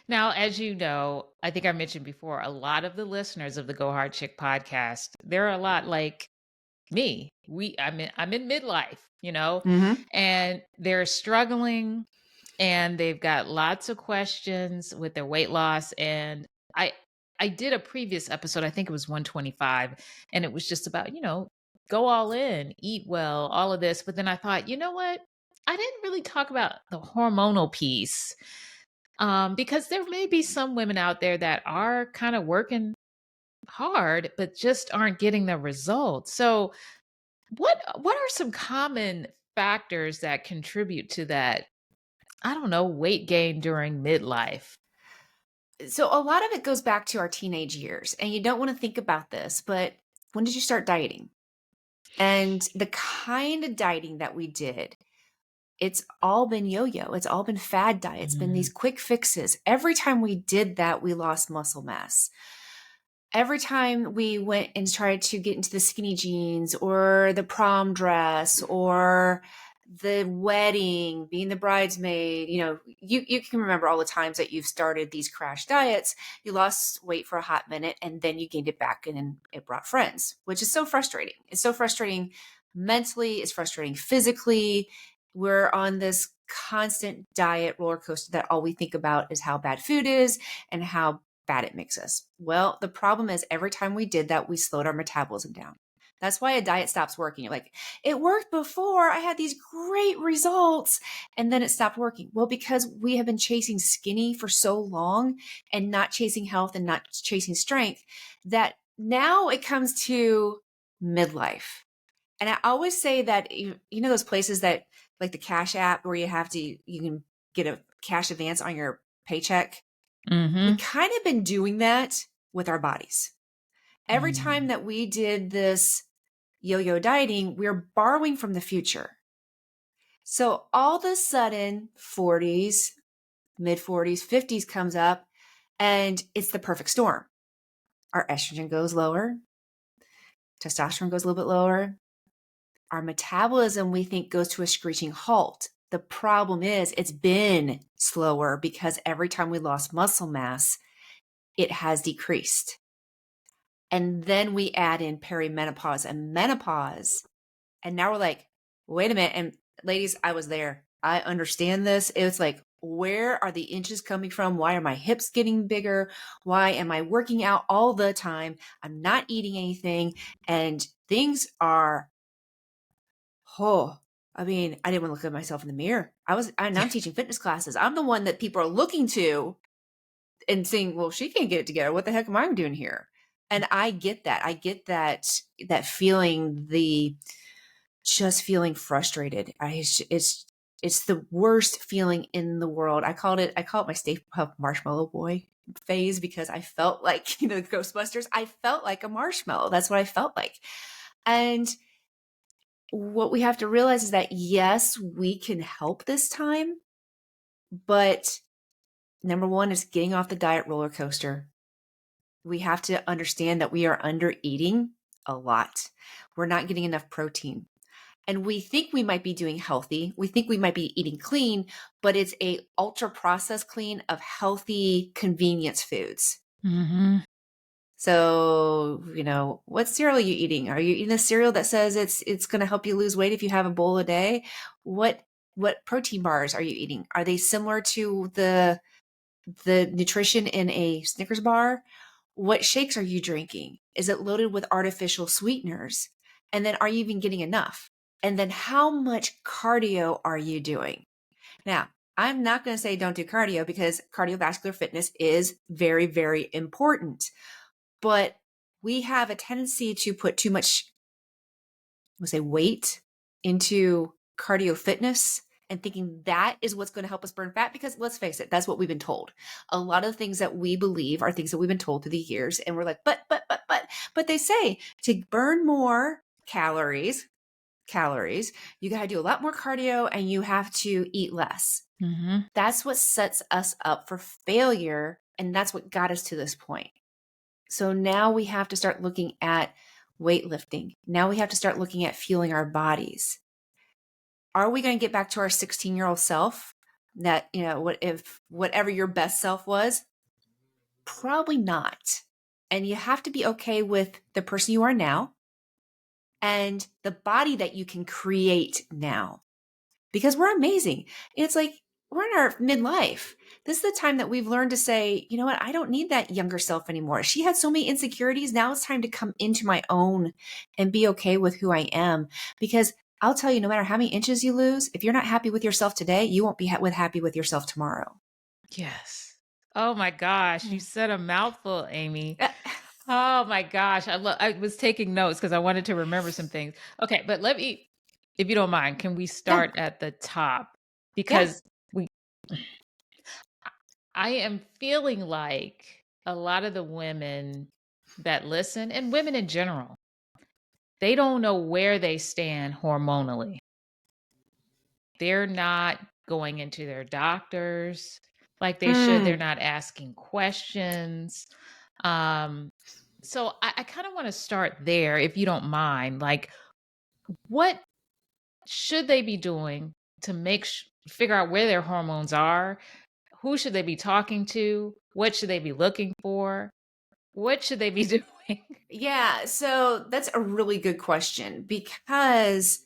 Now, as you know, I think I mentioned before, a lot of the listeners of the Go Hard Chick podcast, they're a lot like me. I'm in midlife, Mm-hmm. and they're struggling and they've got lots of questions with their weight loss. And I I did a previous episode, I think it was 125, and it was just about, go all in, eat well, all of this. But then I thought, you know what? I didn't really talk about the hormonal piece, because there may be some women out there that are kind of working hard, but just aren't getting the results. So, what are some common factors that contribute to that? I don't know, weight gain during midlife. So a lot of it goes back to our teenage years, and you don't want to think about this, but when did you start dieting? And the kind of dieting that we did, it's all been yo-yo. It's all been fad diet. It's been these Mm. quick fixes. Every time we did that, we lost muscle mass. Every time we went and tried to get into the skinny jeans or the prom dress or the wedding, being the bridesmaid, you can remember all the times that you've started these crash diets. You lost weight for a hot minute and then you gained it back and then it brought friends, which is so frustrating. It's so frustrating mentally, it's frustrating physically. We're on this constant diet roller coaster that all we think about is how bad food is and how bad it makes us. Well, the problem is every time we did that, we slowed our metabolism down. That's why a diet stops working. You're like, it worked before. I had these great results. And then it stopped working. Well, because we have been chasing skinny for so long and not chasing health and not chasing strength, that now it comes to midlife. And I always say that, those places that like the Cash app where you can get a cash advance on your paycheck. We Mhm. kind of been doing that with our bodies. Every time Mm. that we did this yo-yo dieting, we're borrowing from the future. So all of a sudden, 40s, mid 40s, 50s comes up and it's the perfect storm. Our estrogen goes lower, testosterone goes a little bit lower. Our metabolism, we think, goes to a screeching halt. The problem is it's been slower because every time we lost muscle mass, it has decreased. And then we add in perimenopause and menopause. And now we're like, wait a minute. And ladies, I was there. I understand this. It's like, where are the inches coming from? Why are my hips getting bigger? Why am I working out all the time? I'm not eating anything. And things are, I didn't want to look at myself in the mirror. I'm teaching fitness classes. I'm the one that people are looking to and saying, well, she can't get it together. What the heck am I doing here? And I get that. I get that feeling, just feeling frustrated. It's the worst feeling in the world. I call it my Stay Puft Marshmallow Boy phase because I felt like, Ghostbusters, I felt like a marshmallow. That's what I felt like. And what we have to realize is that yes, we can help this time, but number one is getting off the diet roller coaster. We have to understand that we are under eating a lot. We're not getting enough protein. And we think we might be doing healthy. We think we might be eating clean, but it's a ultra processed clean of healthy convenience foods. Mhm. So, what cereal are you eating? Are you eating a cereal that says it's going to help you lose weight if you have a bowl a day? What protein bars are you eating? Are they similar to the nutrition in a Snickers bar? What shakes are you drinking? Is it loaded with artificial sweeteners? And then are you even getting enough? And then how much cardio are you doing? Now, I'm not going to say don't do cardio because cardiovascular fitness is very, very important. But we have a tendency to put too much, weight into cardio fitness and thinking that is what's going to help us burn fat, because let's face it, that's what we've been told. A lot of the things that we believe are things that we've been told through the years. And we're like, but they say to burn more calories, you got to do a lot more cardio and you have to eat less. Mhm. That's what sets us up for failure. And that's what got us to this point. So now we have to start looking at weightlifting. Now we have to start looking at fueling our bodies. Are we going to get back to our 16-year-old self? that, what if whatever your best self was? Probably not. And you have to be okay with the person you are now and the body that you can create now, because we're amazing. It's like we're in our midlife. This is the time that we've learned to say, you know what, I don't need that younger self anymore. She had so many insecurities. Now it's time to come into my own and be okay with who I am. Because I'll tell you, no matter how many inches you lose, if you're not happy with yourself today, you won't be happy with yourself tomorrow. Yes. Oh my gosh, you Mm. said a mouthful, Amy. Oh my gosh, I was taking notes because I wanted to remember some things. Okay, but let me, if you don't mind, can we Yeah, start at the top? yeah. Because we I am feeling like a lot of the women that listen, and women in general, they don't know where they stand hormonally. They're not going into their doctors like they should. They're Mm. not asking questions. Um, so I kind of want to start there, if you don't mind. Like, what should they be doing to figure out where their hormones are? Who should they be talking to? What should they be looking for? What should they be doing? Yeah, so that's a really good question, because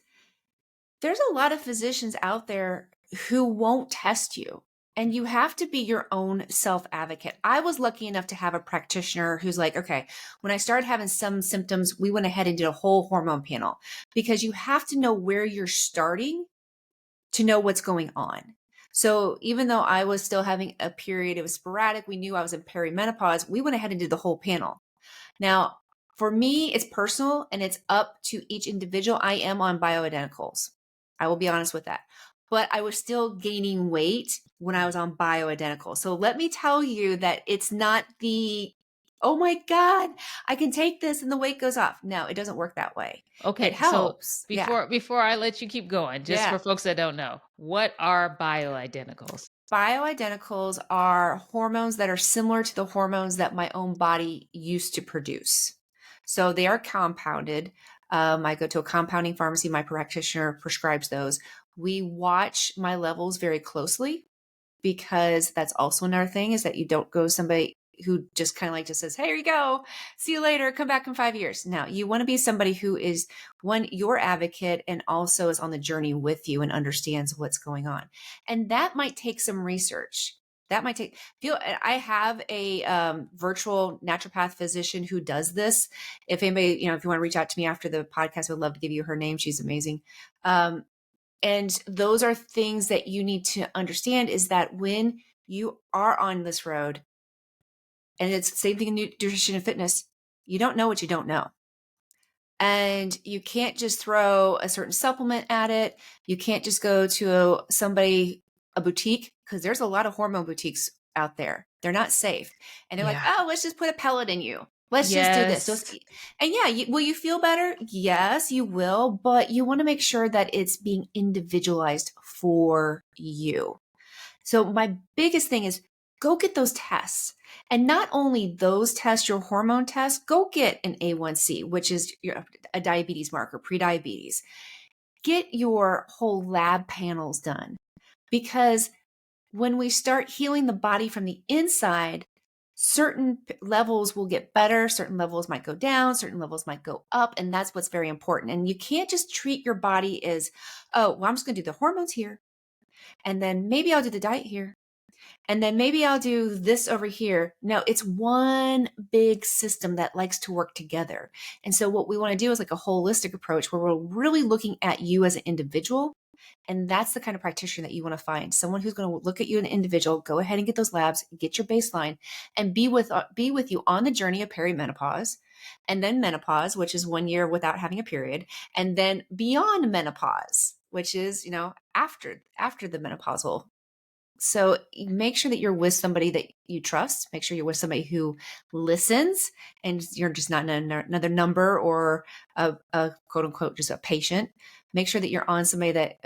there's a lot of physicians out there who won't test you. And you have to be your own self advocate. I was lucky enough to have a practitioner who's like, okay, when I started having some symptoms, we went ahead and did a whole hormone panel, because you have to know where you're starting to know what's going on. So even though I was still having a period, it was sporadic, we knew I was in perimenopause, we went ahead and did the whole panel. Now, for me, it's personal and it's up to each individual. I am on bioidenticals. I will be honest with that. But I was still gaining weight when I was on bioidenticals. So let me tell you that it's not oh my God, I can take this and the weight goes off. No, it doesn't work that way. It Okay, so helps. Yeah. before I let you keep going, just Yeah. for folks that don't know, what are bioidenticals? Bioidenticals are hormones that are similar to the hormones that my own body used to produce. So they are compounded. I go to a compounding pharmacy. My practitioner prescribes those. We watch my levels very closely, because that's also another thing, is that you don't go to somebody who just kind of like just says, hey, here you go, see you later, come back in 5 years. Now you want to be somebody who is, one, your advocate, and also is on the journey with you and understands what's going on. And that might take some research. That might take I have a virtual naturopath physician who does this. If anybody, if you want to reach out to me after the podcast, I would love to give you her name. She's amazing. And those are things that you need to understand, is that when you are on this road, and it's the same thing in nutrition and fitness, you don't know what you don't know. And you can't just throw a certain supplement at it. You can't just go to a boutique, because there's a lot of hormone boutiques out there. They're not safe. And they're like, Yeah. oh, let's just put a pellet in you. Let's just do this. Yes. And yeah, will you feel better? Yes, you will. But you want to make sure that it's being individualized for you. So my biggest thing is, go get those tests. And not only those tests, your hormone tests, go get an A1C, which is a diabetes marker, prediabetes. Get your whole lab panels done, because when we start healing the body from the inside, certain levels will get better, certain levels might go down, certain levels might go up. And that's what's very important. And you can't just treat your body as, oh, well, I'm just going to do the hormones here, and then maybe I'll do the diet here, and then maybe I'll do this over here. No, it's one big system that likes to work together. And so what we want to do is like a holistic approach, where we're really looking at you as an individual. And that's the kind of practitioner that you want to find. Someone who's going to look at you as an individual, go ahead and get those labs, get your baseline, and be with you on the journey of perimenopause, and then menopause, which is 1 year without having a period, and then beyond menopause, which is, after the menopausal. So make sure that you're with somebody that you trust. Make sure you're with somebody who listens, and you're just not another number or a quote unquote just a patient. Make sure that you're on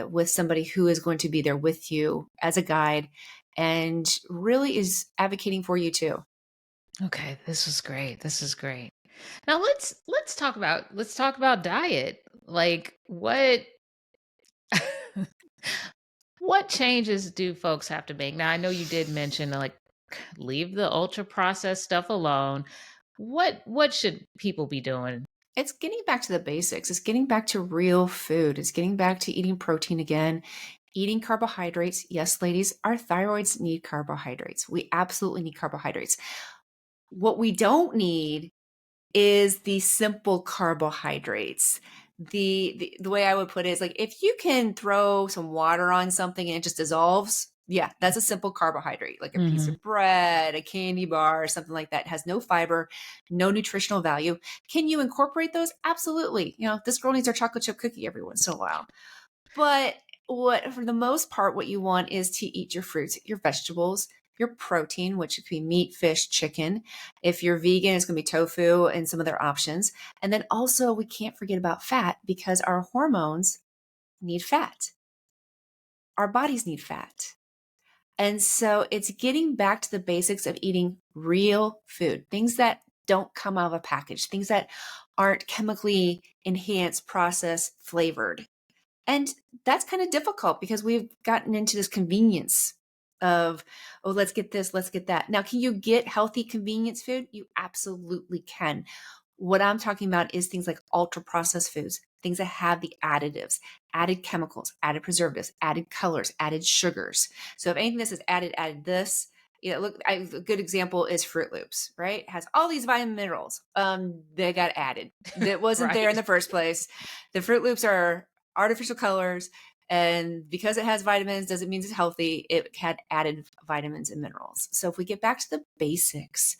with somebody who is going to be there with you as a guide, and really is advocating for you too. Okay, this is great. This is great. Now let's talk about diet. Like what What changes do folks have to make? Now, I know you did mention like leave the ultra processed stuff alone. What should people be doing? It's getting back to the basics. It's getting back to real food. It's getting back to eating protein again, eating carbohydrates. Yes, ladies, our thyroids need carbohydrates. We absolutely need carbohydrates. What we don't need is the simple carbohydrates. The way I would put it is like if you can throw some water on something and it just dissolves, yeah, that's a simple carbohydrate, like a piece Mhm. of bread, a candy bar, something like that. It has no fiber, no nutritional value. Can you incorporate those? Absolutely. This girl needs her chocolate chip cookie every once in a while. But what, for the most part, what you want is to eat your fruits, your vegetables, your protein, which could be meat, fish, chicken. If you're vegan, it's going to be tofu and some other options. And then also, we can't forget about fat because our hormones need fat. Our bodies need fat. And so it's getting back to the basics of eating real food, things that don't come out of a package, things that aren't chemically enhanced, processed, flavored. And that's kind of difficult because we've gotten into this convenience of, oh, let's get this, let's get that. Now, can you get healthy convenience food? You absolutely can. What I'm talking about is things like ultra processed foods, things that have the additives, added chemicals, added preservatives, added colors, added sugars. So if anything this is added this, look, a good example is Fruit Loops, right? It has all these vitamin minerals. They got added. That wasn't there in Right. the first place. The Fruit Loops are artificial colors, and because it has vitamins doesn't mean it's healthy. It had added vitamins and minerals. So if we get back to the basics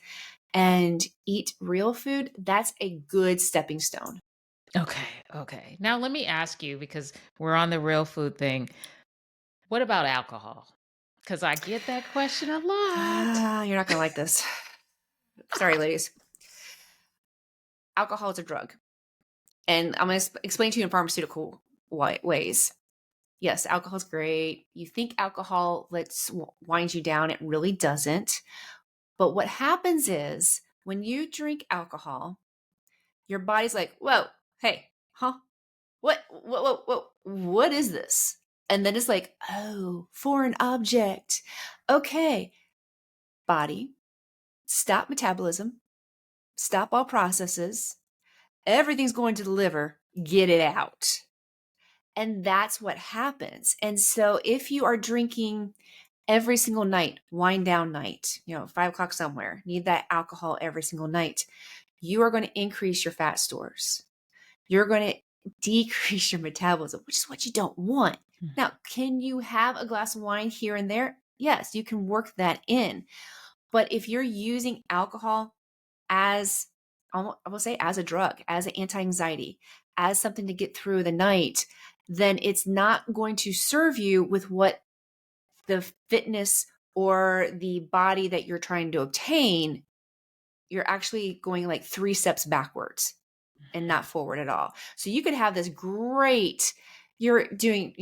and eat real food, that's a good stepping stone. Okay. Okay. Now let me ask you because we're on the real food thing. What about alcohol? Because I get that question a lot. You're not going to like this. Sorry, ladies. Alcohol is a drug. And I'm going to explain to you in pharmaceutical ways. Yes, alcohol is great. You think alcohol winds you down. It really doesn't. But what happens is when you drink alcohol, your body's like, whoa, hey, huh? What is this? And then it's like, oh, foreign object. Okay, body, stop metabolism, stop all processes. Everything's going to the liver. Get it out. And that's what happens. And so if you are drinking every single night, wind down night, 5 o'clock somewhere, need that alcohol every single night, you are going to increase your fat stores. You're going to decrease your metabolism, which is what you don't want. Now, can you have a glass of wine here and there? Yes, you can work that in. But if you're using alcohol as, I will say, as a drug, as an anti-anxiety, as something to get through the night, then it's not going to serve you with what the fitness or the body that you're trying to obtain. You're actually going like 3 steps backwards and not forward at all. So you could have this great, you're doing,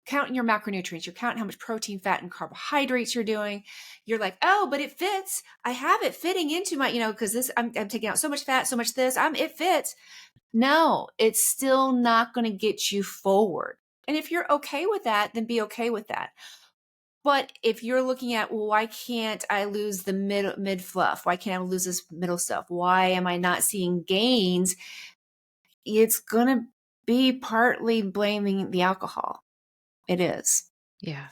counting your macronutrients, you're counting how much protein, fat, and carbohydrates you're doing. You're like, oh, but it fits. I have it fitting into my, because this, I'm taking out so much fat, so much this, it fits. No, it's still not going to get you forward. And if you're okay with that, then be okay with that. But if you're looking at, well, why can't I lose the mid fluff? Why can't I lose this middle stuff? Why am I not seeing gains? It's going to be partly blaming the alcohol. It is. Yeah.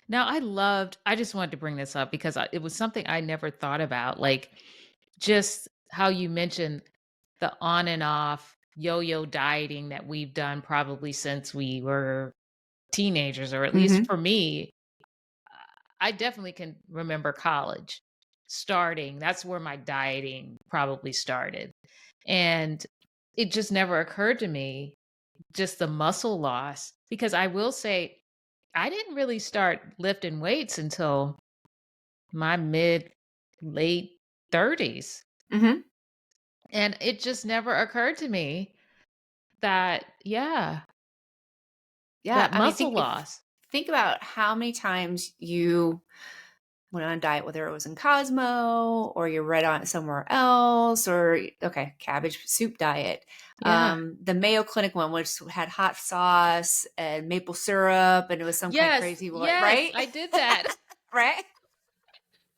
Now I just wanted to bring this up because it was something I never thought about. Like just how you mentioned the on and off yo-yo dieting that we've done probably since we were teenagers, or at least Mm-hmm. for me, I definitely can remember college starting. That's where my dieting probably started. And it just never occurred to me, just the muscle loss, because I will say, I didn't really start lifting weights until my mid late 30s. Mm-hmm. And it just never occurred to me that, yeah, Yeah. that I mean, muscle loss. think about how many times you went on a diet, whether it was in Cosmo or you read on it somewhere else, or okay, cabbage soup diet. Yeah. The Mayo Clinic one, which had hot sauce and maple syrup, and it was some kind of Yes, crazy one, yes, right? I did that. Right?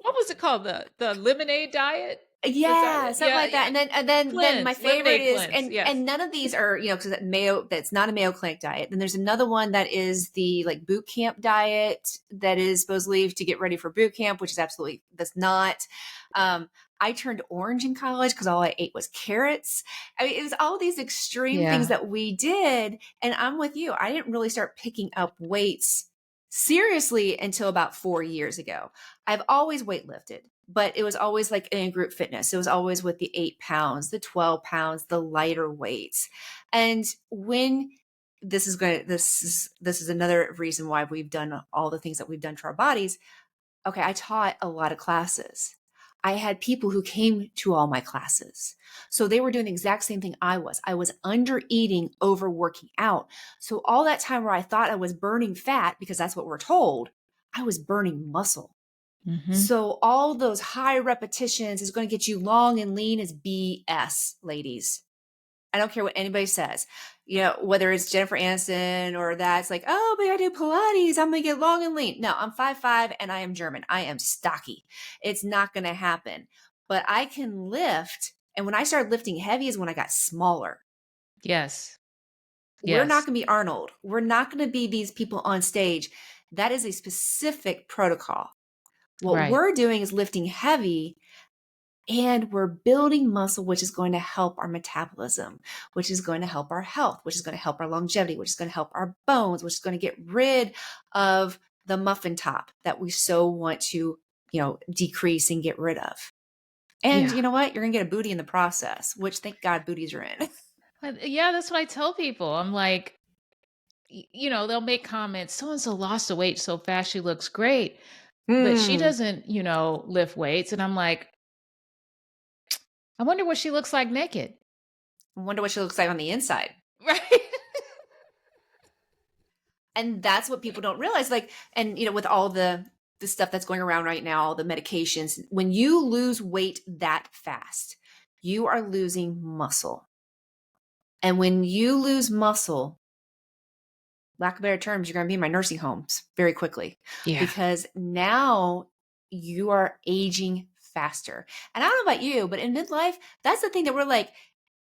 What was it called? The lemonade diet? Is that Yeah, it? something Yeah, like that. yeah. And then my Cleanse, favorite lemonade is, cleanse. Yes. and none of these are, because that Mayo, that's not a Mayo Clinic diet. Then there's another one that is the like boot camp diet that is supposedly to get ready for boot camp, which is absolutely, that's not. Um, I turned orange in college because all I ate was carrots. I mean, it was all these extreme things Yeah. that we did. And I'm with you. I didn't really start picking up weights seriously until about 4 years ago. I've always weightlifted, but it was always like in group fitness. It was always with the 8 pounds, the 12 pounds, the lighter weights. And when this is another reason why we've done all the things that we've done to our bodies. Okay, I taught a lot of classes. I had people who came to all my classes. So they were doing the exact same thing I was. I was under eating, overworking out. So all that time where I thought I was burning fat, because that's what we're told, I was burning muscle. Mhm. So all those high repetitions is going to get you long and lean is BS, ladies. I don't care what anybody says. Whether it's Jennifer Aniston or that's like, oh, but I do Pilates, I'm gonna get long and lean. No, I'm 5'5" and I am German. I am stocky. It's not gonna happen. But I can lift. And when I started lifting heavy is when I got smaller. Yes. We're not Yes. gonna be Arnold. We're not gonna be these people on stage. That is a specific protocol. What Right. we're doing is lifting heavy, and we're building muscle, which is going to help our metabolism, which is going to help our health, which is going to help our longevity, which is going to help our bones, which is going to get rid of the muffin top that we so want to, decrease and get rid of. And Yeah. you know what? You're going to get a booty in the process, which thank God booties are in. Yeah, that's what I tell people. I'm like, they'll make comments, so and so lost the weight so fast she looks great, but she Hmm. doesn't, lift weights. And I'm like, I wonder what she looks like naked. I wonder what she looks like on the inside. Right. And that's what people don't realize. Like, and with all the stuff that's going around right now, all the medications, when you lose weight that fast, you are losing muscle. And when you lose muscle, lack of better terms, you're going to be in my nursing homes very quickly, Yeah. because now you are aging faster. And I don't know about you, but in midlife, that's the thing that we're like,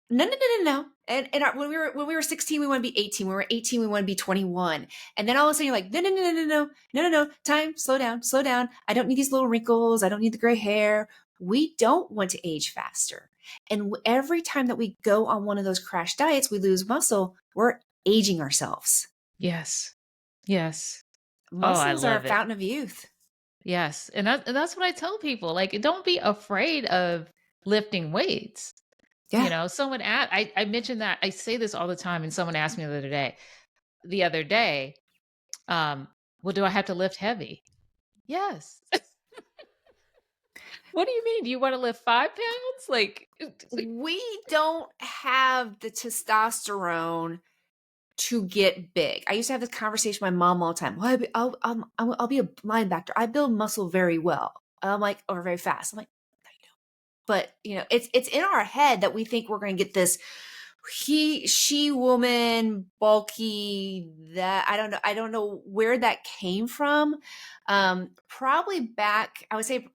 no, no, no, no, no. And when we were 16, we want to be 18. When we were 18, we want to be 21. And then all of a sudden you're like, no, no, no, no, no, no, no, no, no. Time, slow down, slow down. I don't need these little wrinkles. I don't need the gray hair. We don't want to age faster. And every time that we go on one of those crash diets, we lose muscle. We're aging ourselves. Yes. Yes. Oh, I Muscles are a love it. fountain of youth. Yes. And that's what I tell people. Like, don't be afraid of lifting weights. Yeah. Someone I mentioned that. I say this all the time, and someone asked me the other day, um, well, do I have to lift heavy? Yes. What do you mean? Do you want to lift 5 pounds? Like, We don't have the testosterone to get big. I used to have this conversation with my mom all the time. Well, I'll be a linebacker. I build muscle very well. I'm like, or very fast. I'm like, no, you don't. But it's in our head that we think we're going to get this she woman bulky, that I don't know where that came from. Probably back, I would say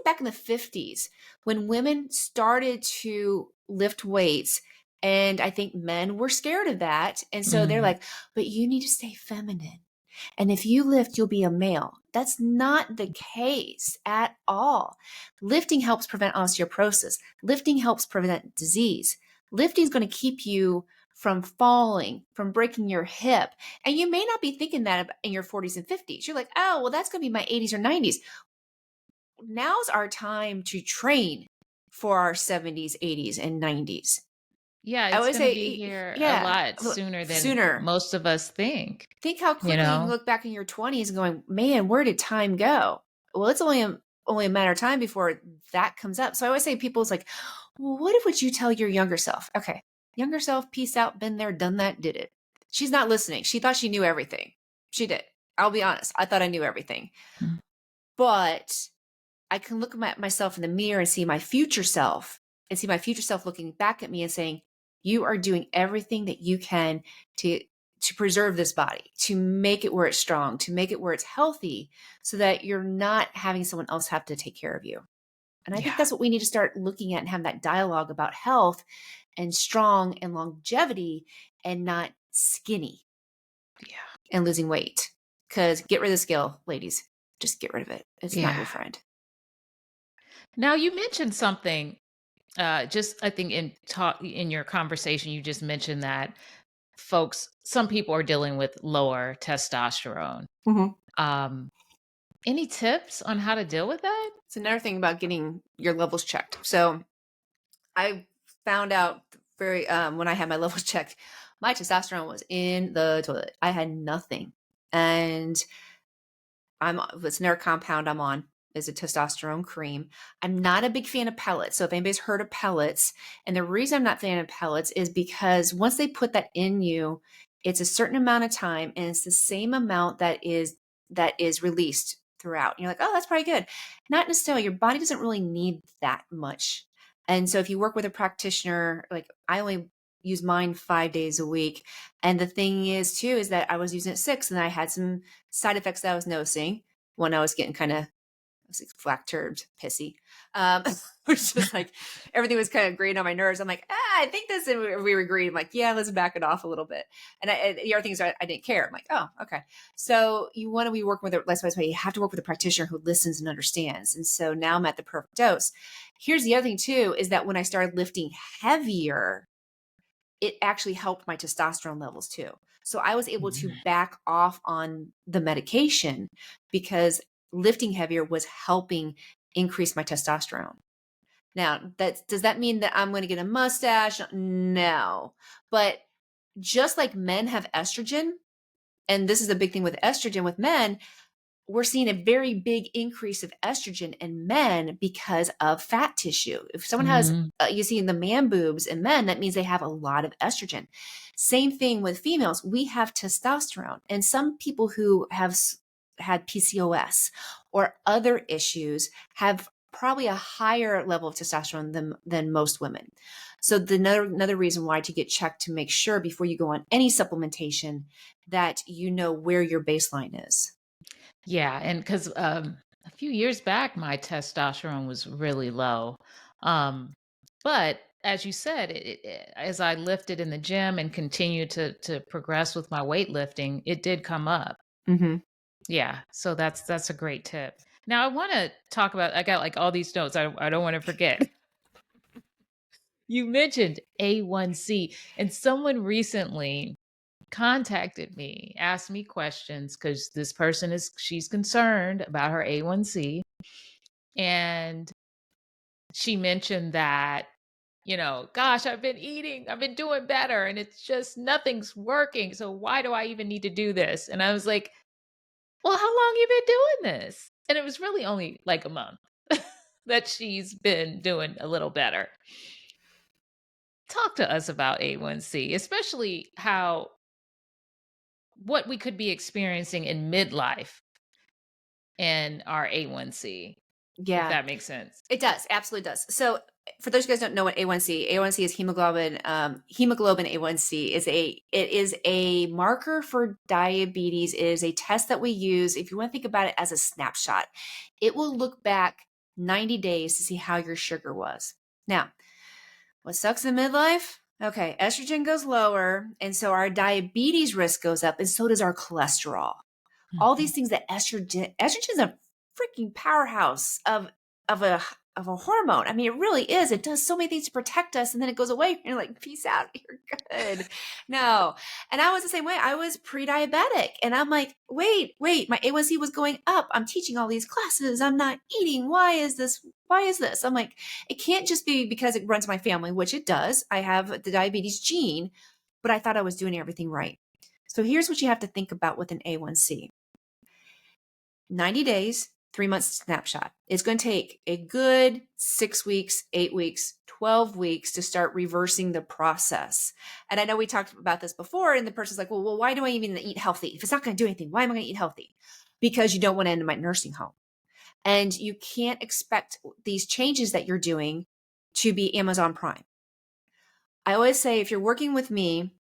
back in the 50s, when women started to lift weights. And I think men were scared of that. And so they're mm, like, but you need to stay feminine. And if you lift, you'll be a male. That's not the case at all. Lifting helps prevent osteoporosis. Lifting helps prevent disease. Lifting is going to keep you from falling, from breaking your hip. And you may not be thinking that in your 40s and 50s. You're like, oh, well, that's going to be my 80s or 90s. Now's our time to train for our 70s, 80s, and 90s. yeah, I it's would going to be say, here a yeah, lot sooner than sooner. most of us think, Think how you quickly you can know? look back in your 20s and going, man, where did time go? Well, it's only a matter of time before that comes up. So I always say, people's like, well, what would you tell your younger self? Okay, younger self, peace out, been there, done that, did it. She's not listening. She thought she knew everything. She did. I'll be honest. I thought I knew everything. Mm. but I can look at myself in the mirror and see my future self looking back at me and saying, you are doing everything that you can to preserve this body, to make it where it's strong, to make it where it's healthy, so that you're not having someone else have to take care of you. And I think Yeah. that's what we need to start looking at and have that dialogue about health and strong and longevity, and not skinny Yeah. and losing weight. Because get rid of the scale, ladies. Just get rid of it. It's not Yeah. your friend. Now you mentioned something, just I think in your conversation, you just mentioned that some people are dealing with lower testosterone. Mm-hmm. Um, any tips on how to deal with that? It's another thing about getting your levels checked. So I found out when I had my levels checked, my testosterone was in the toilet. I had nothing. And it's another compound I'm on is a testosterone cream. I'm not a big fan of pellets. So if anybody's heard of pellets, and the reason I'm not a fan of pellets is because once they put that in you, it's a certain amount of time, and it's the same amount that is released throughout. And you're like, oh, that's probably good. Not necessarily. Your body doesn't really need that much. And so if you work with a practitioner, like I only use mine 5 days a week. And the thing is too, is that I was using it 6, and I had some side effects that I was noticing when I was getting kind of, flack-turbed, pissy. It was just like everything was kind of grating on my nerves. I'm like, I think this, and we were agreeing. I'm like, yeah, let's back it off a little bit. And the other things I didn't care. I'm like, oh, okay. So you want to be working with you have to work with a practitioner who listens and understands. And so now I'm at the perfect dose. Here's the other thing too, is that when I started lifting heavier, it actually helped my testosterone levels too. So I was able to back off on the medication because lifting heavier was helping increase my testosterone. Now, does that mean that I'm going to get a mustache? No. But just like men have estrogen, and this is a big thing with estrogen with men, we're seeing a very big increase of estrogen in men because of fat tissue. If someone has, Mhm. you see in the man boobs in men, that means they have a lot of estrogen. Same thing with females. We have testosterone. And some people who have had PCOS or other issues have probably a higher level of testosterone than most women. So another reason why to get checked to make sure before you go on any supplementation that you know where your baseline is. Yeah, and because a few years back, my testosterone was really low. Um, but as you said, as I lifted in the gym and continued to progress with my weightlifting, it did come up. Mm-hmm. Yeah, so that's a great tip. Now I want to talk about. I got like all these notes. I don't want to forget. You mentioned A1C, and someone recently contacted me, asked me questions because this person she's concerned about her A1C. And she mentioned that, gosh, I've been doing better and it's just nothing's working. So why do I even need to do this? And I was like, well, how long you been doing this? And it was really only like a month that she's been doing a little better. Talk to us about A1C, especially what we could be experiencing in midlife and our A1C, if Yeah, that makes sense. it does. Absolutely does. So for those of you guys who don't know what A1C is hemoglobin. Hemoglobin A1C is a marker for diabetes. It is a test that we use. If you want to think about it as a snapshot, it will look back 90 days to see how your sugar was. Now, what sucks in midlife? Okay, estrogen goes lower, and so our diabetes risk goes up, and so does our cholesterol. All Mhm. these things that estrogen is a freaking powerhouse of a hormone. I mean, it really is. It does so many things to protect us, and then it goes away, and you're like, peace out, you're good. No. And I was the same way. I was pre-diabetic, and I'm like, wait, my A1C was going up. I'm teaching all these classes. I'm not eating. Why is this? I'm like, it can't just be because it runs my family, which it does. I have the diabetes gene, but I thought I was doing everything right. So here's what you have to think about with an A1C. 90 days, 3 months snapshot. It's going to take a good 6 weeks, 8 weeks, 12 weeks to start reversing the process. And I know we talked about this before, and the person's like, well, why do I even eat healthy? If it's not going to do anything, why am I going to eat healthy? Because you don't want to end up in my nursing home. And you can't expect these changes that you're doing to be Amazon Prime. I always say, if you're working with me,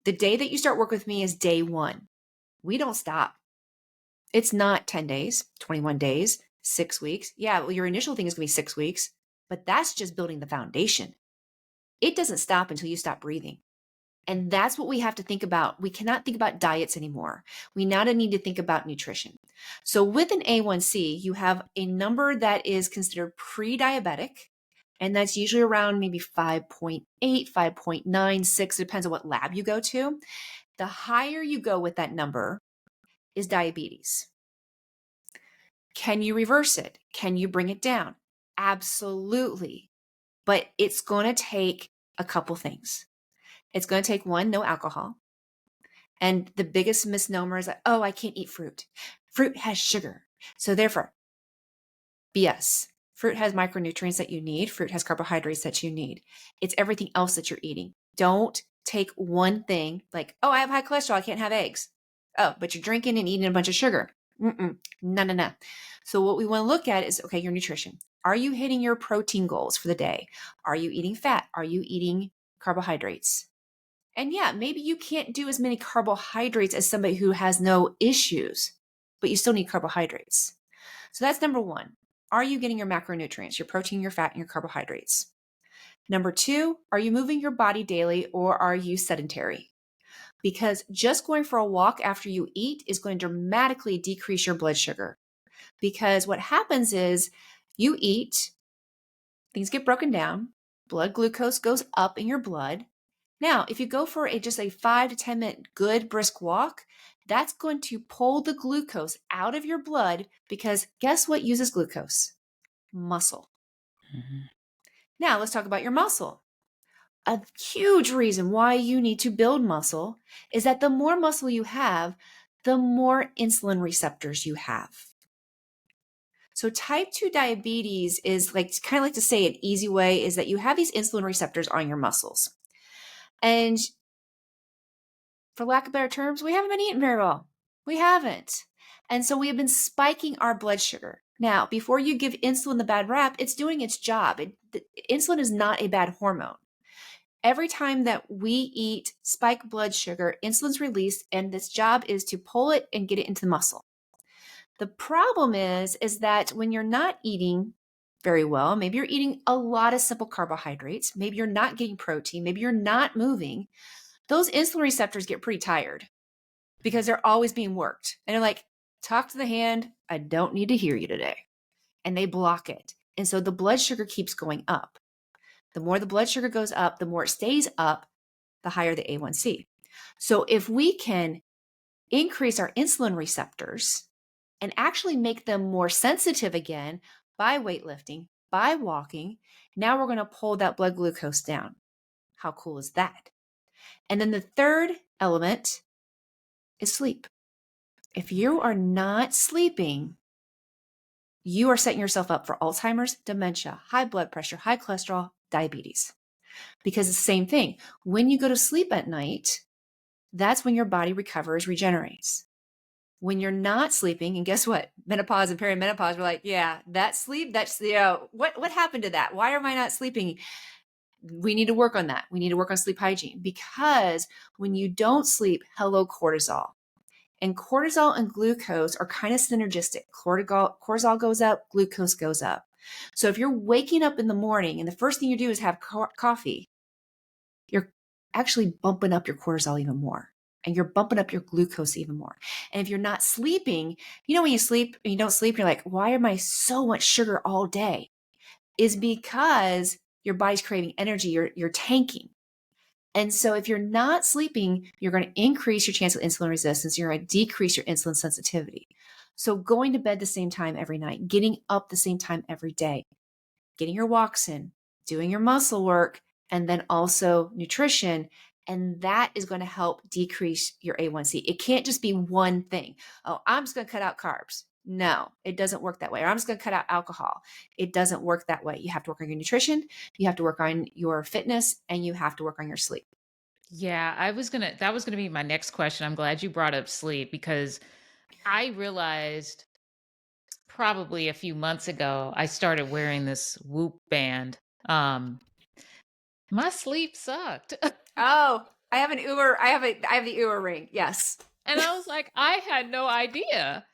the day that you start work with me is day one. We don't stop. It's not 10 days, 21 days, 6 weeks. Yeah, well, your initial thing is going to be 6 weeks, but that's just building the foundation. It doesn't stop until you stop breathing. And that's what we have to think about. We cannot think about diets anymore. We now need to think about nutrition. So with an A1C, you have a number that is considered pre-diabetic, and that's usually around maybe 5.8, 5.96, depends on what lab you go to. The higher you go with that number is diabetes. Can you reverse it? Can you bring it down? Absolutely. But it's going to take a couple things. It's going to take one, no alcohol. And the biggest misnomer is like, oh, I can't eat fruit. Fruit has sugar. So therefore, BS. Fruit has micronutrients that you need. Fruit has carbohydrates that you need. It's everything else that you're eating. Don't take one thing like, oh, I have high cholesterol, I can't have eggs. Oh, but you're drinking and eating a bunch of sugar. No. So what we want to look at is, okay, your nutrition. Are you hitting your protein goals for the day? Are you eating fat? Are you eating carbohydrates? And yeah, maybe you can't do as many carbohydrates as somebody who has no issues, but you still need carbohydrates. So that's number one. Are you getting your macronutrients, your protein, your fat, and your carbohydrates? Number two, are you moving your body daily or are you sedentary? Because just going for a walk after you eat is going to dramatically decrease your blood sugar. Because what happens is you eat, things get broken down, blood glucose goes up in your blood. Now, if you go for just a 5 to 10 minute good brisk walk, that's going to pull the glucose out of your blood because guess what uses glucose? Muscle. Mm-hmm. Now, let's talk about your muscle. A huge reason why you need to build muscle is that the more muscle you have, the more insulin receptors you have. So type 2 diabetes is kind of like to say an easy way is that you have these insulin receptors on your muscles. And for lack of better terms, we haven't been eating very well. We haven't. And so we have been spiking our blood sugar. Now, before you give insulin the bad rap, it's doing its job. Insulin is not a bad hormone. Every time that we eat spike blood sugar, insulin's released, and its job is to pull it and get it into the muscle. The problem is that when you're not eating very well, maybe you're eating a lot of simple carbohydrates, maybe you're not getting protein, maybe you're not moving, those insulin receptors get pretty tired because they're always being worked. And they're like, talk to the hand, I don't need to hear you today. And they block it. And so the blood sugar keeps going up. The more the blood sugar goes up, the more it stays up, the higher the A1C. So if we can increase our insulin receptors and actually make them more sensitive again by weightlifting, by walking, now we're going to pull that blood glucose down. How cool is that? And then the third element is sleep. If you are not sleeping, you are setting yourself up for Alzheimer's, dementia, high blood pressure, high cholesterol, diabetes. Because it's the same thing. When you go to sleep at night, that's when your body recovers, regenerates. When you're not sleeping, and guess what? Menopause and perimenopause, we're like, yeah, that sleep, that's, what happened to that? Why am I not sleeping? We need to work on that. We need to work on sleep hygiene because when you don't sleep, hello, cortisol. And cortisol and glucose are kind of synergistic. Cortisol goes up, glucose goes up. So if you're waking up in the morning and the first thing you do is have coffee, you're actually bumping up your cortisol even more. And you're bumping up your glucose even more. And if you're not sleeping, when you sleep and you don't sleep, you're like, why am I so much sugar all day? Is because your body's craving energy. You're tanking. And so if you're not sleeping, you're going to increase your chance of insulin resistance. You're going to decrease your insulin sensitivity. So going to bed the same time every night, getting up the same time every day, getting your walks in, doing your muscle work, and then also nutrition. And that is going to help decrease your A1C. It can't just be one thing. Oh, I'm just going to cut out carbs. No, it doesn't work that way. Or I'm just going to cut out alcohol. It doesn't work that way. You have to work on your nutrition, you have to work on your fitness, and you have to work on your sleep. Yeah, that was gonna be my next question. I'm glad you brought up sleep because I realized probably a few months ago, I started wearing this Whoop band. Um, my sleep sucked. Oh, I have an Oura. I have the Oura ring. Yes. And I was like, I had no idea.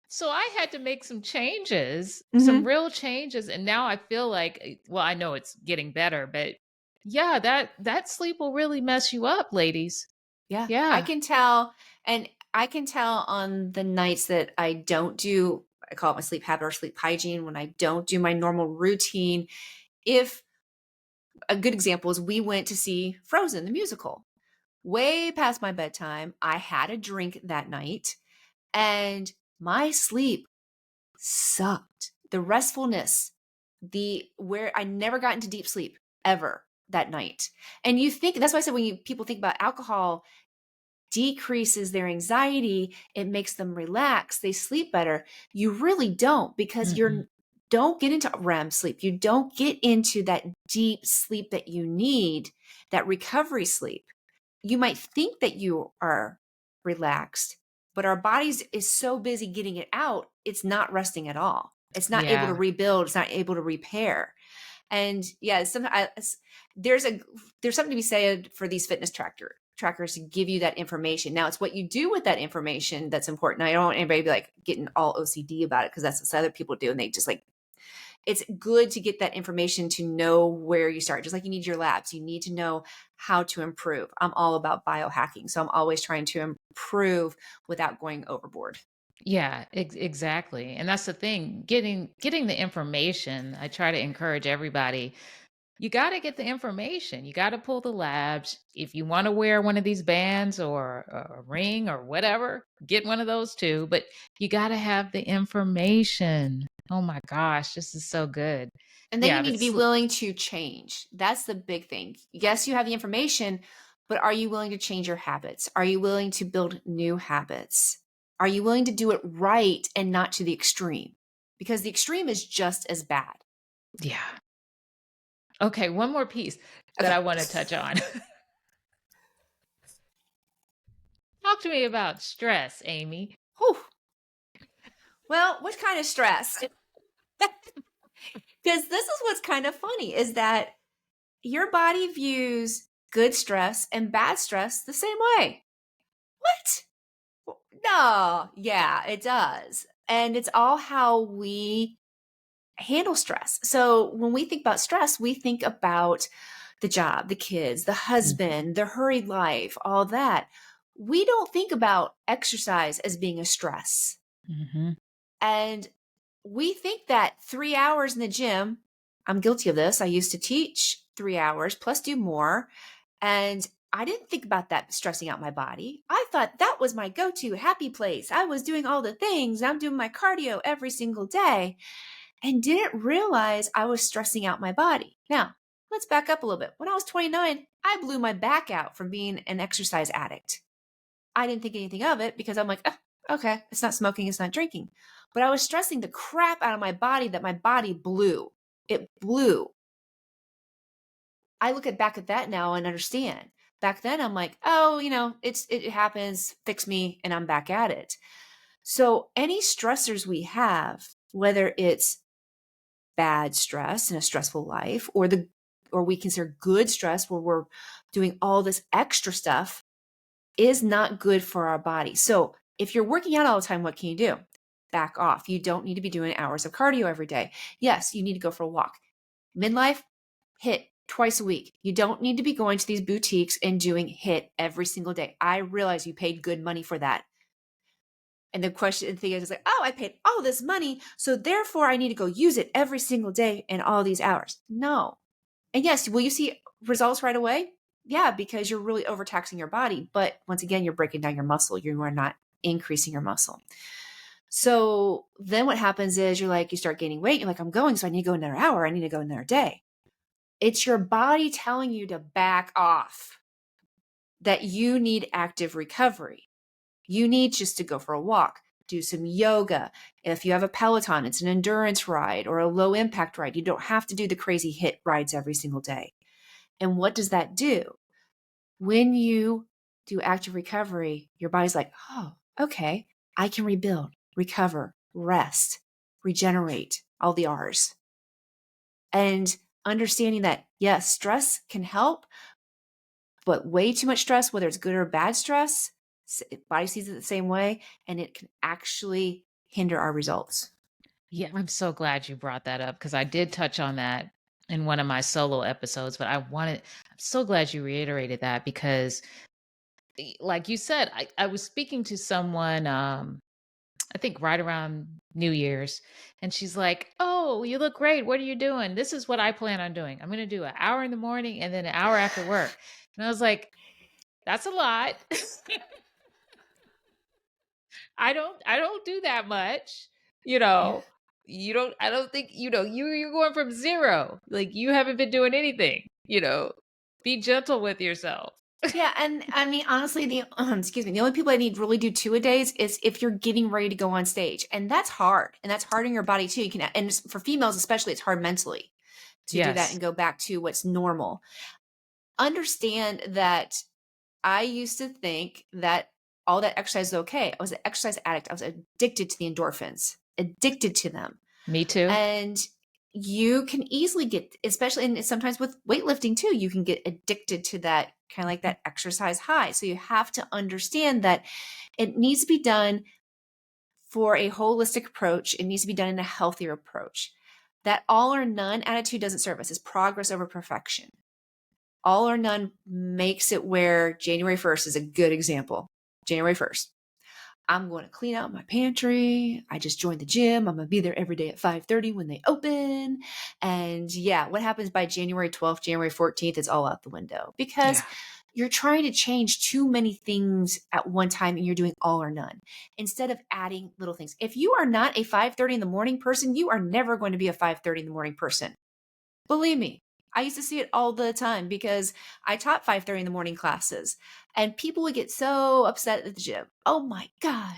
So I had to make some changes, some Mm-hmm. real changes. And now I feel like, well, I know it's getting better, but yeah, that sleep will really mess you up, ladies. Yeah, I Yeah. can tell. And I can tell on the nights that I don't do, I call it my sleep habit or sleep hygiene, when I don't do my normal routine. If a good example is we went to see Frozen, the musical, way past my bedtime. I had a drink that night and my sleep sucked. The restfulness, the where I never got into deep sleep ever that night. And you think that's why I said when people think about alcohol decreases their anxiety, it makes them relax, they sleep better. You really don't, because Mm-mm. you're don't get into REM sleep. You don't get into that deep sleep that you need, that recovery sleep. You might think that you are relaxed, but our bodies is so busy getting it out, it's not resting at all. It's not able to Yeah. rebuild, it's not able to repair. And yeah, there's a there's something to be said for these fitness trackers to give you that information. Now it's what you do with that information that's important. I don't want anybody to be like getting all OCD about it, because that's what other people do, and they just like, it's good to get that information to know where you start. Just like you need your labs, you need to know how to improve. I'm all about biohacking, so I'm always trying to improve without going overboard. Yeah, exactly. And that's the thing, getting the information. I try to encourage everybody. You got to get the information. You got to pull the labs. If you want to wear one of these bands or a ring or whatever, get one of those too. But you got to have the information. Oh my gosh, this is so good. And then you Yeah, need to be willing to change. That's the big thing. Yes, you have the information, but are you willing to change your habits? Are you willing to build new habits? Are you willing to do it right and not to the extreme? Because the extreme is just as bad. yeah. Okay, one more piece that Okay. I want to touch on. Talk to me about stress, Amy. Whew. Well, what kind of stress? Because this is what's kind of funny is that your body views good stress and bad stress the same way. What? No, yeah, it does. And it's all how we handle stress. So when we think about stress, we think about the job, the kids, the husband, the hurried life, all that. We don't think about exercise as being a stress. Mm-hmm. And we think that 3 hours in the gym, I'm guilty of this. I used to teach 3 hours plus do more. And I didn't think about that stressing out my body. I thought that was my go to happy place. I was doing all the things. I'm doing my cardio every single day and didn't realize I was stressing out my body. Now, let's back up a little bit. When I was 29, I blew my back out from being an exercise addict. I didn't think anything of it because I'm like, oh, okay, it's not smoking, it's not drinking. But I was stressing the crap out of my body that my body blew. It blew. I look at back at that now and understand. Back then I'm like, oh, it happens, fix me, and I'm back at it. So any stressors we have, whether it's bad stress in a stressful life or we consider good stress where we're doing all this extra stuff, is not good for our body. So if you're working out all the time, what can you do? Back off. You don't need to be doing hours of cardio every day. Yes, you need to go for a walk. Midlife, hit twice a week. You don't need to be going to these boutiques and doing hit every single day. I realize you paid good money for that. And the thing is like, oh, I paid all this money, so therefore I need to go use it every single day and all these hours. No. And yes, will you see results right away? Yeah, because you're really overtaxing your body. But once again, you're breaking down your muscle. You are not increasing your muscle. So then what happens is you start gaining weight. You're like, I'm going, so I need to go another hour. I need to go another day. It's your body telling you to back off, that you need active recovery. You need just to go for a walk, do some yoga. If you have a Peloton, it's an endurance ride or a low impact ride. You don't have to do the crazy hit rides every single day. And what does that do? When you do active recovery, your body's like, oh, okay, I can rebuild, recover, rest. regenerate, all the R's. And understanding that, yes, stress can help, but way too much stress, whether it's good or bad stress, body sees it the same way, and it can actually hinder our results. Yeah, I'm so glad you brought that up because I did touch on that in one of my solo episodes, but I'm so glad you reiterated that because like you said, I was speaking to someone I think right around New Year's, and she's like, "Oh, you look great. What are you doing?" This is what I plan on doing. I'm going to do an hour in the morning and then an hour after work. And I was like, "That's a lot." I don't do that much. You Yeah. know, I don't think, you're going from zero. Like you haven't been doing anything, Be gentle with yourself. Yeah, and I mean, honestly, excuse me, the only people I need really do 2-a-days is if you're getting ready to go on stage, and that's hard, and that's hard on your body too. You can, and for females especially, it's hard mentally to do that Yes. and go back to what's normal. Understand that I used to think that all that exercise is okay. I was an exercise addict. I was addicted to the endorphins, addicted to them. Me too. And you can easily get, especially, and sometimes with weightlifting too, you can get addicted to that kind of like that exercise high. So you have to understand that it needs to be done for a holistic approach. It needs to be done in a healthier approach. That all or none attitude doesn't serve us. It's progress over perfection. All or none makes it where January 1st is a good example. January 1st. I'm going to clean out my pantry. I just joined the gym. I'm going to be there every day at 5:30 when they open. And yeah, what happens by January 12th, January 14th, it's all out the window because Yeah. you're trying to change too many things at one time and you're doing all or none instead of adding little things. If you are not a 5:30 in the morning person, you are never going to be a 5:30 in the morning person. Believe me, I used to see it all the time because I taught 5:30 in the morning classes and people would get so upset at the gym. Oh my God,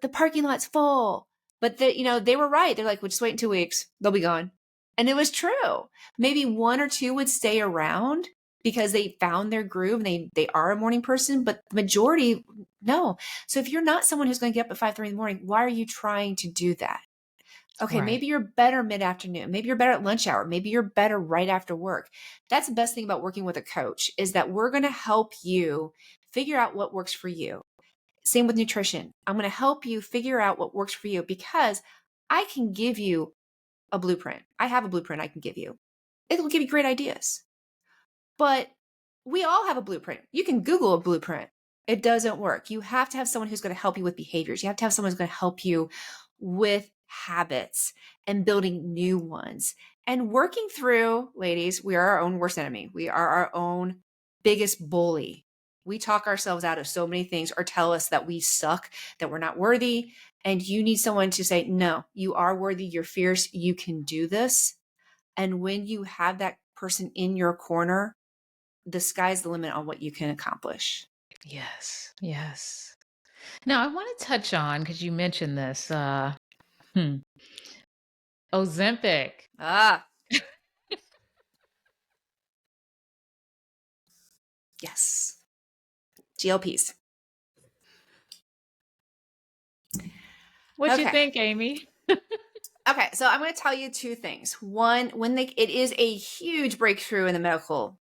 the parking lot's full. But they were right. They're like, well, just wait in 2 weeks. They'll be gone. And it was true. Maybe one or two would stay around because they found their groove and they are a morning person, but the majority, no. So if you're not someone who's going to get up at 5:30 in the morning, why are you trying to do that? Okay, Right. maybe you're better mid-afternoon. Maybe you're better at lunch hour. Maybe you're better right after work. That's the best thing about working with a coach is that we're going to help you figure out what works for you. Same with nutrition. I'm going to help you figure out what works for you because I can give you a blueprint. I have a blueprint I can give you. It'll give you great ideas. But we all have a blueprint. You can Google a blueprint. It doesn't work. You have to have someone who's going to help you with behaviors. You have to have someone who's going to help you with habits and building new ones and working through, ladies, we are our own worst enemy. We are our own biggest bully. We talk ourselves out of so many things or tell us that we suck, that we're not worthy. And you need someone to say, no, you are worthy. You're fierce. You can do this. And when you have that person in your corner, the sky's the limit on what you can accomplish. Yes. Yes. Now I want to touch on because you mentioned this. Ozempic. Ah, yes. GLPs. What you Okay. think, Amy? Okay. So I'm going to tell you two things. One, it is a huge breakthrough in the medical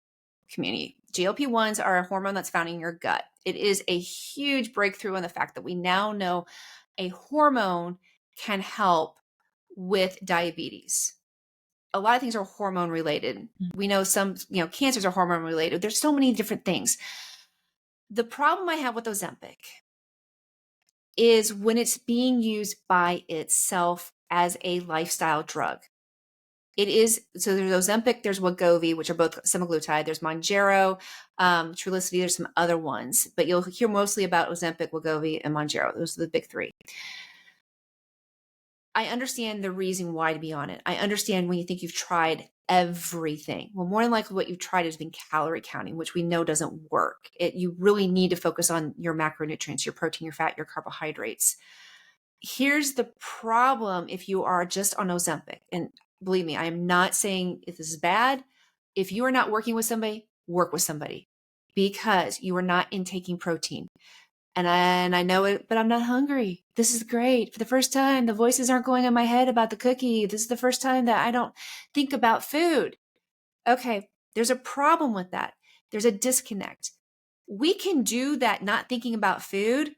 community. GLP-1s are a hormone that's found in your gut. It is a huge breakthrough in the fact that we now know a hormone can help with diabetes. A lot of things are hormone related. We know some, cancers are hormone related. There's so many different things. The problem I have with Ozempic is when it's being used by itself as a lifestyle drug. It is, so there's Ozempic, there's Wegovy, which are both semaglutide. There's Mounjaro, Trulicity, there's some other ones, but you'll hear mostly about Ozempic, Wegovy, and Mounjaro. Those are the big three. I understand the reason why to be on it. I understand when you think you've tried everything. Well, more than likely what you've tried has been calorie counting, which we know doesn't work. You really need to focus on your macronutrients, your protein, your fat, your carbohydrates. Here's the problem if you are just on Ozempic. And believe me, I am not saying if this is bad. If you are not working with somebody, work with somebody because you are not intaking protein. And I know it, but I'm not hungry. This is great. For the first time, the voices aren't going in my head about the cookie. This is the first time that I don't think about food. Okay, there's a problem with that. There's a disconnect. We can do that not thinking about food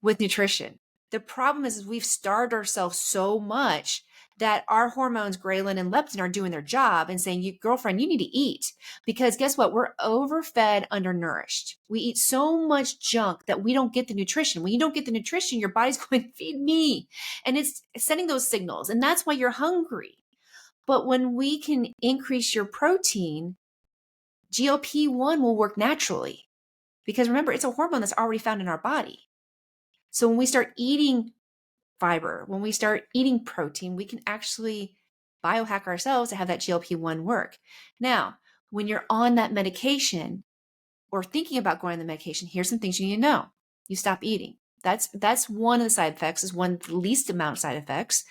with nutrition. The problem is we've starved ourselves so much that our hormones, ghrelin and leptin, are doing their job and saying, girlfriend, you need to eat. Because guess what? We're overfed, undernourished. We eat so much junk that we don't get the nutrition. When you don't get the nutrition, your body's going, feed me. And it's sending those signals. And that's why you're hungry. But when we can increase your protein, GLP-1 will work naturally. Because remember, it's a hormone that's already found in our body. So when we start eating fiber, when we start eating protein, we can actually biohack ourselves to have that GLP-1 work. Now, when you're on that medication or thinking about going on the medication, here's some things you need to know. You stop eating. That's one of the side effects, is one of the least amount of side effects.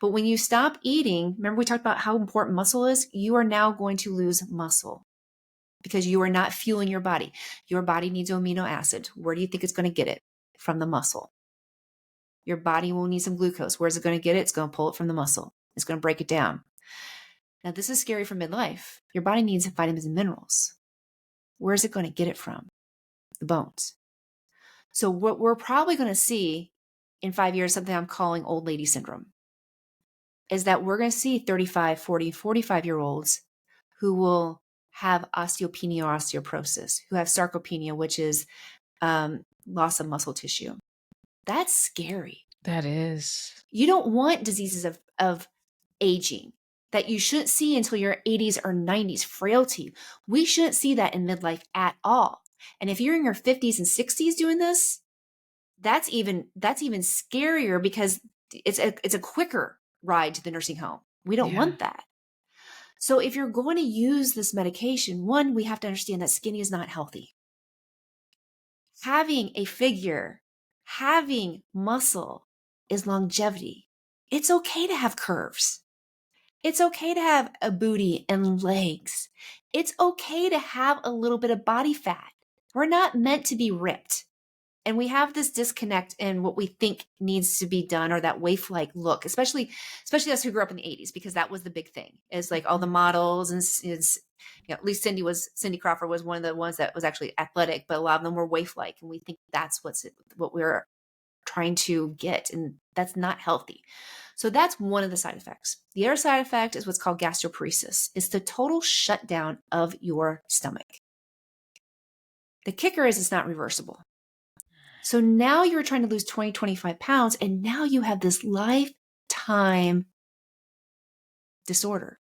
But when you stop eating, remember we talked about how important muscle is? You are now going to lose muscle because you are not fueling your body. Your body needs amino acid. Where do you think it's going to get it? From the muscle. Your body will need some glucose. Where's it going to get it? It's going to pull it from the muscle. It's going to break it down. Now, this is scary for midlife. Your body needs vitamins and minerals. Where's it going to get it from? The bones. So what we're probably going to see in 5 years, something I'm calling old lady syndrome, is that we're going to see 35, 40, 45-year-olds who will have osteopenia or osteoporosis, who have sarcopenia, which is loss of muscle tissue. That's scary. That is. You don't want diseases of aging that you shouldn't see until your 80s or 90s, frailty. We shouldn't see that in midlife at all. And if you're in your 50s and 60s doing this, that's even scarier because it's a quicker ride to the nursing home. We don't want that. So if you're going to use this medication, one, we have to understand that skinny is not healthy. Having a figure, having muscle is longevity. It's okay to have curves. It's okay to have a booty and legs. It's okay to have a little bit of body fat. We're not meant to be ripped. And we have this disconnect in what we think needs to be done, or that waif-like look, especially us who grew up in the 80s, because that was the big thing. Is like all the models, and at least Cindy Crawford was one of the ones that was actually athletic, but a lot of them were waif-like, and we think that's what we're trying to get, and that's not healthy. So that's one of the side effects. The other side effect is what's called gastroparesis. It's the total shutdown of your stomach. The kicker is it's not reversible. So now you're trying to lose 20, 25 pounds, and now you have this lifetime disorder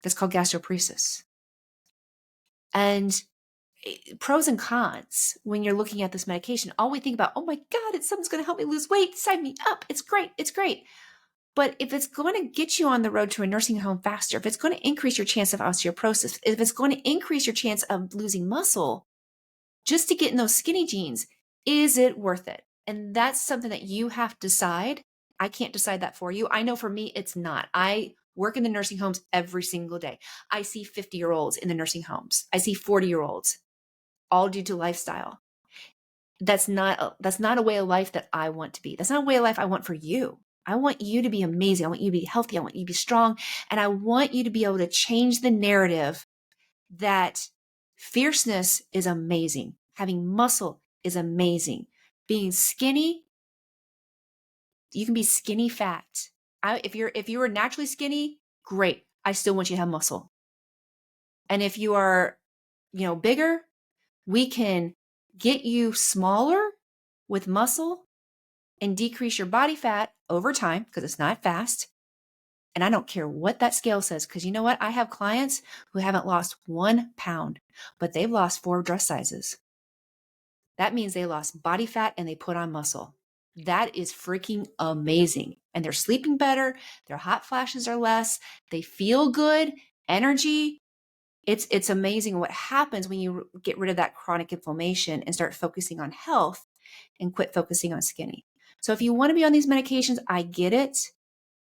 that's called gastroparesis. And pros and cons when you're looking at this medication, all we think about, oh my God, something's going to help me lose weight, sign me up. It's great. It's great. But if it's going to get you on the road to a nursing home faster, if it's going to increase your chance of osteoporosis, if it's going to increase your chance of losing muscle, just to get in those skinny jeans, is it worth it? And that's something that you have to decide. I can't decide that for you. I know for me, it's not. I work in the nursing homes every single day. I see 50-year-olds in the nursing homes. I see 40-year-olds, all due to lifestyle. That's not a way of life that I want to be. That's not a way of life I want for you. I want you to be amazing. I want you to be healthy. I want you to be strong. And I want you to be able to change the narrative that fierceness is amazing. Having muscle is amazing. Being skinny, you can be skinny fat. If you are naturally skinny, great. I still want you to have muscle. And if you are, bigger, we can get you smaller with muscle and decrease your body fat over time, because it's not fast. And I don't care what that scale says, because you know what? I have clients who haven't lost 1 pound, but they've lost 4 dress sizes. That means they lost body fat and they put on muscle. That is freaking amazing. And they're sleeping better. Their hot flashes are less. They feel good, energy. It's amazing what happens when you get rid of that chronic inflammation and start focusing on health and quit focusing on skinny. So if you want to be on these medications, I get it.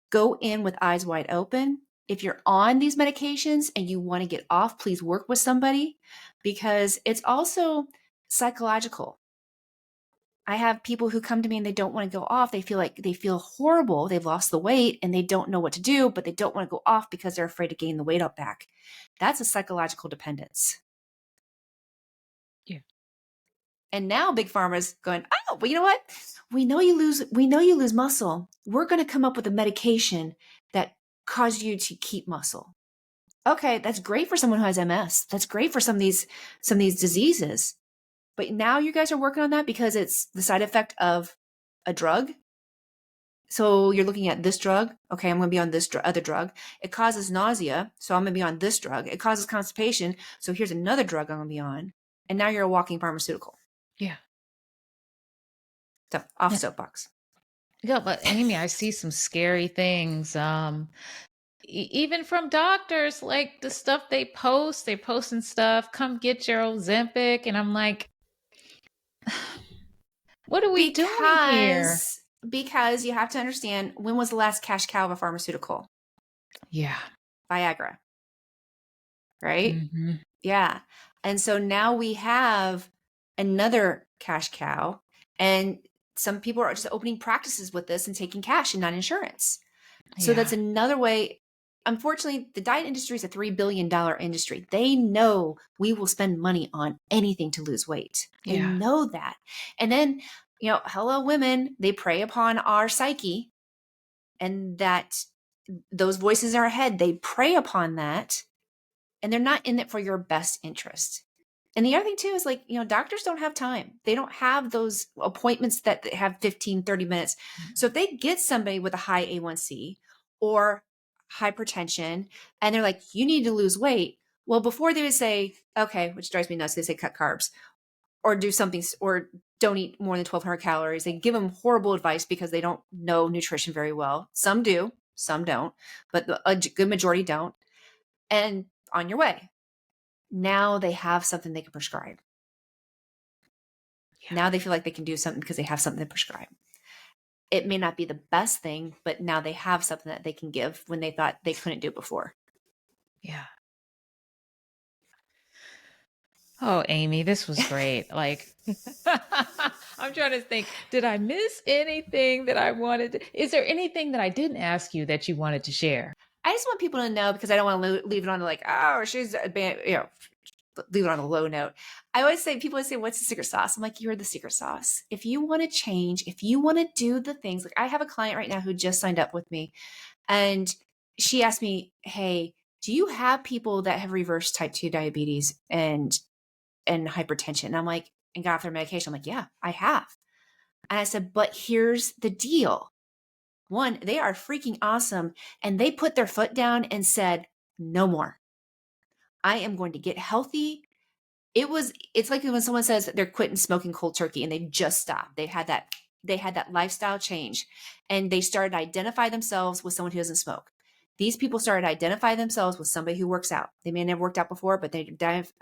Go in with eyes wide open. If you're on these medications and you want to get off, please work with somebody, because it's also psychological. I have people who come to me and they don't want to go off. They feel horrible. They've lost the weight and they don't know what to do, but they don't want to go off because they're afraid to gain the weight up back. That's a psychological dependence. Yeah. And now Big Pharma's going, oh, well, you know what? We know you lose muscle. We're going to come up with a medication that causes you to keep muscle. Okay, that's great for someone who has MS. That's great for some of these diseases. But now you guys are working on that because it's the side effect of a drug. So you're looking at this drug. Okay, I'm going to be on this other drug. It causes nausea, so I'm going to be on this drug. It causes constipation, so here's another drug I'm going to be on. And now you're a walking pharmaceutical. Yeah. So off soapbox. Yeah, but Amy, I see some scary things. Even from doctors, like the stuff they're posting stuff, come get your Ozempic. And I'm like, what are we doing here? Because you have to understand, when was the last cash cow of a pharmaceutical? Yeah. Viagra. Right? Mm-hmm. Yeah. And so now we have another cash cow, and some people are just opening practices with this and taking cash and not insurance. So that's another way. Unfortunately, the diet industry is a $3 billion industry. They know we will spend money on anything to lose weight. They know that. And then, hello, women, they prey upon our psyche, and that those voices in our head, they prey upon that, and they're not in it for your best interest. And the other thing too is, like, doctors don't have time. They don't have those appointments that have 15, 30 minutes. So if they get somebody with a high A1C or hypertension and they're like, you need to lose weight. Well, before they would say, okay, which drives me nuts, they say cut carbs or do something, or don't eat more than 1,200 calories. They give them horrible advice because they don't know nutrition very well. Some do, some don't, but a good majority don't. And on your way. Now they have something they can prescribe. Yeah. Now they feel like they can do something because they have something to prescribe. It may not be the best thing, but now they have something that they can give when they thought they couldn't do before. Yeah. Oh, Amy, this was great. Like, I'm trying to think, did I miss anything that I wanted to? Is there anything that I didn't ask you that you wanted to share? I just want people to know, because I don't want to leave it on like, oh, she's, leave it on a low note. I always say, people always say, what's the secret sauce? I'm like, you're the secret sauce. If you want to change, if you want to do the things, like I have a client right now who just signed up with me, and she asked me, hey, do you have people that have reversed type 2 diabetes and hypertension? And I'm like, and got off their medication. I'm like, yeah, I have. And I said, but here's the deal. One, they are freaking awesome. And they put their foot down and said, no more. I am going to get healthy. It's like when someone says that they're quitting smoking cold turkey and they just stopped. They had that lifestyle change, and they started to identify themselves with someone who doesn't smoke. These people started to identify themselves with somebody who works out. They may have never worked out before, but they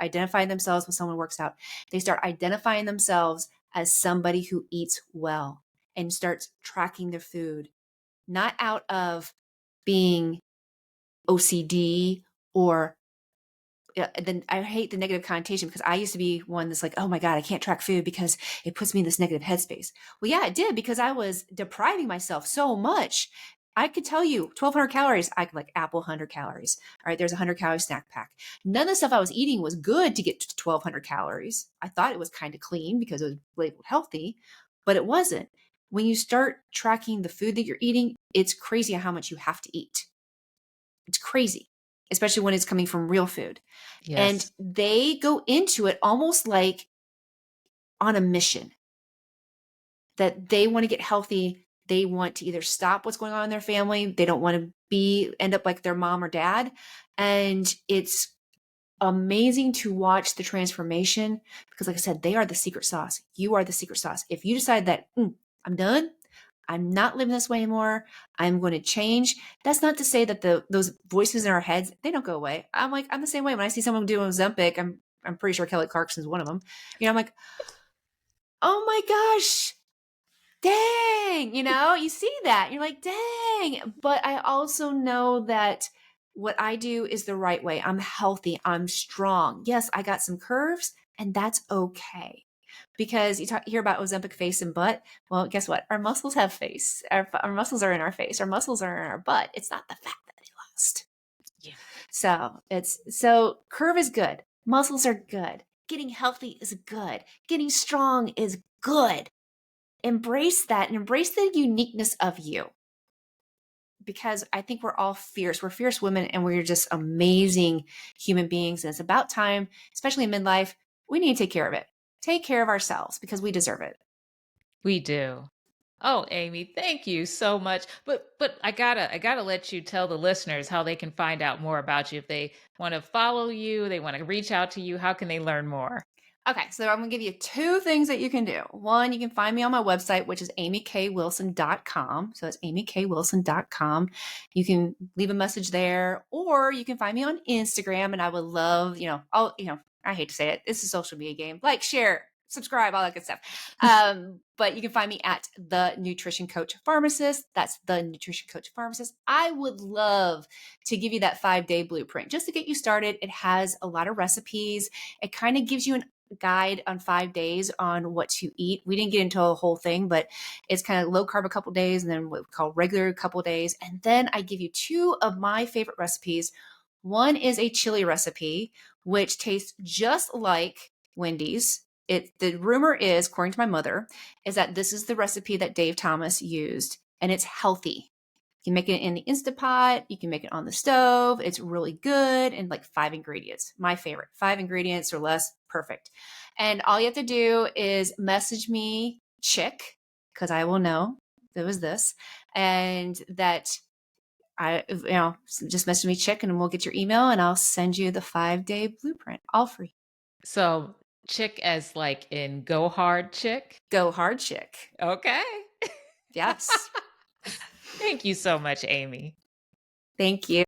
identify themselves with someone who works out. They start identifying themselves as somebody who eats well and starts tracking their food, not out of being OCD or then I hate the negative connotation, because I used to be one that's like, oh my God, I can't track food because it puts me in this negative headspace. Well, yeah, it did, because I was depriving myself so much. I could tell you 1,200 calories. I could like apple 100 calories. All right, there's a 100-calorie snack pack. None of the stuff I was eating was good to get to 1,200 calories. I thought it was kind of clean because it was labeled healthy, but it wasn't. When you start tracking the food that you're eating, it's crazy how much you have to eat. It's crazy, especially when it's coming from real food. Yes. And they go into it almost like on a mission, that they want to get healthy. They want to either stop what's going on in their family. They don't want to end up like their mom or dad. And it's amazing to watch the transformation, because like I said, they are the secret sauce. You are the secret sauce. If you decide that I'm done, I'm not living this way anymore, I'm going to change. That's not to say that those voices in our heads, they don't go away. I'm the same way. When I see someone doing Ozempic, I'm pretty sure Kelly Clarkson's one of them. I'm like, oh my gosh, dang, you see that. You're like, dang. But I also know that what I do is the right way. I'm healthy. I'm strong. Yes, I got some curves, and that's okay. because hear about Ozempic face and butt. Well, guess what? Our muscles have face. Our muscles are in our face. Our muscles are in our butt. It's not the fat that they lost. Yeah. So curve is good. Muscles are good. Getting healthy is good. Getting strong is good. Embrace that and embrace the uniqueness of you. Because I think we're all fierce. We're fierce women and we're just amazing human beings. And it's about time, especially in midlife, we need to take care of it. Take care of ourselves because we deserve it. We do. Oh, Amy, thank you so much. But I gotta let you tell the listeners how they can find out more about you. If they want to follow you, they want to reach out to you, how can they learn more? Okay, so I'm going to give you two things that you can do. One, you can find me on my website, which is amykwilson.com. So it's amykwilson.com. You can leave a message there, or you can find me on Instagram. And I would love, I hate to say it, this is a social media game. Like, share, subscribe, all that good stuff. But you can find me at the Nutrition Coach Pharmacist. That's the Nutrition Coach Pharmacist. I would love to give you that 5-day blueprint just to get you started. It has a lot of recipes. It kind of gives you an guide on 5 days on what to eat. We didn't get into a whole thing, but it's kind of low carb a couple days and then what we call regular a couple days. And then I give you 2 of my favorite recipes. One is a chili recipe, which tastes just like Wendy's. The rumor is, according to my mother, is that this is the recipe that Dave Thomas used, and it's healthy. You can make it in the Instapot. You can make it on the stove. It's really good. And like 5 ingredients. My favorite. 5 ingredients or less. Perfect. And all you have to do is message me chick, because I will know it was this. And that just message me chick and we'll get your email and I'll send you the 5-day blueprint, all free. So chick as like in go hard chick? Go hard chick. Okay. Yes. Thank you so much, Amy. Thank you.